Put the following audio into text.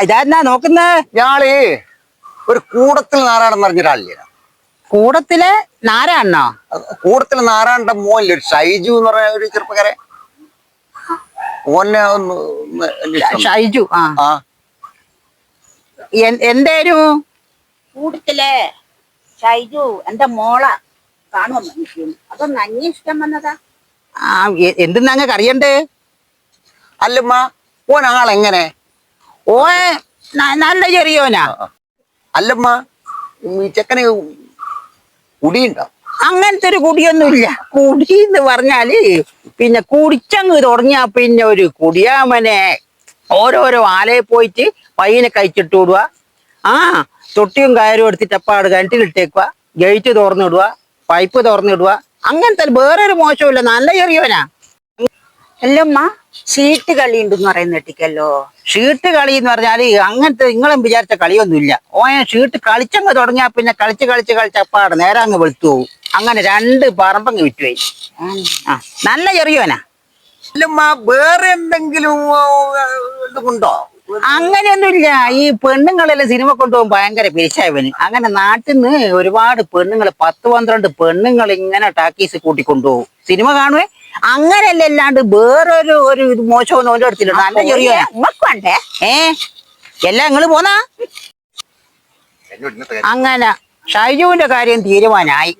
ഇതാ നോക്കുന്നേ. ഞാള് ഒരു കൂടത്തിൽ നാരായണെന്ന് പറഞ്ഞ ഒരാളില്ല. കൂടത്തിലെ നാരായണോ? കൂടത്തിൽ നാരായണന്റെ മോനില്ല ഒരു ഷൈജു എന്ന് പറഞ്ഞ ഒരു ചെറുപ്പക്കാരെ. ഓനെ ഷൈജു. ആ എന്തേനു കൂടത്തിലെ ഷൈജു എന്റെ മോള കാണുമെന്ന് അതൊന്ന് അന്വേഷിക്കാൻ വന്നതാ. എന്തെന്നാ അങ്ങക്ക് അറിയണ്ടേ? അല്ലമ്മ ഓൻ ആളെങ്ങനെ? ഓ നല്ല ചെറിയോനാ. അല്ലമ്മ ഈ ചെക്കന് കുടിയുണ്ടോ? അങ്ങനത്തെ ഒരു കുടിയൊന്നുമില്ല. കുടി എന്ന് പറഞ്ഞാല് പിന്നെ കുടിച്ചങ്ങ് തുടങ്ങിയാ പിന്നെ ഒരു കുടിയാമനെ ഓരോരോ ആലയിൽ പോയിട്ട് പയ്യനെ കഴിച്ചിട്ട് വിടുക. തൊട്ടിയും കയറും എടുത്തിട്ട് അപ്പാട് കിണറ്റിലിട്ടേക്കുക, ഗേറ്റ് തുറന്നിടുക, പൈപ്പ് തുറന്നിടുക. അങ്ങനത്തെ വേറൊരു മോശമില്ല, നല്ല ചെറിയോനാ. അല്ലമ്മ ഷീട്ട് കളി ഉണ്ടെന്ന് പറയുന്ന കേട്ടിക്കല്ലോ. ഷീട്ട് കളി എന്ന് പറഞ്ഞാല് അങ്ങനത്തെ നിങ്ങളും വിചാരിച്ച കളിയൊന്നുമില്ല. ഷീട്ട് കളിച്ചങ്ങ് തുടങ്ങിയാ പിന്നെ കളിച്ച് അപ്പാട് നേരെ അങ്ങ് വെളുത്തു പോകും. അങ്ങനെ 2 പറമ്പങ്ങ് വിറ്റുപോയി. നല്ല ചെറിയോനാ. അല്ലമ്മ വേറെ എന്തെങ്കിലും ഇതുണ്ടോ? അങ്ങനെയൊന്നുമില്ല. ഈ പെണ്ണുങ്ങളെല്ലാം സിനിമ കൊണ്ടുപോകും ഭയങ്കര പിരിച്ചായവന്. അങ്ങനെ നാട്ടിൽ നിന്ന് ഒരുപാട് പെണ്ണുങ്ങൾ 10-12 പെണ്ണുങ്ങൾ ഇങ്ങനെ ടാക്കീസ് കൂട്ടിക്കൊണ്ടുപോകും, സിനിമ കാണുവേ. അങ്ങനെയല്ല, അല്ലാണ്ട് വേറൊരു ഒരു മോശമൊന്നും ഓൻ്റെ അടുത്തില്ല. നല്ല ചെറിയോനാ. വേണ്ടേ എല്ലാം നിങ്ങള് പോന്നാ. അങ്ങനെ ഷൈജുവിന്റെ കാര്യം തീരുമാനമായി.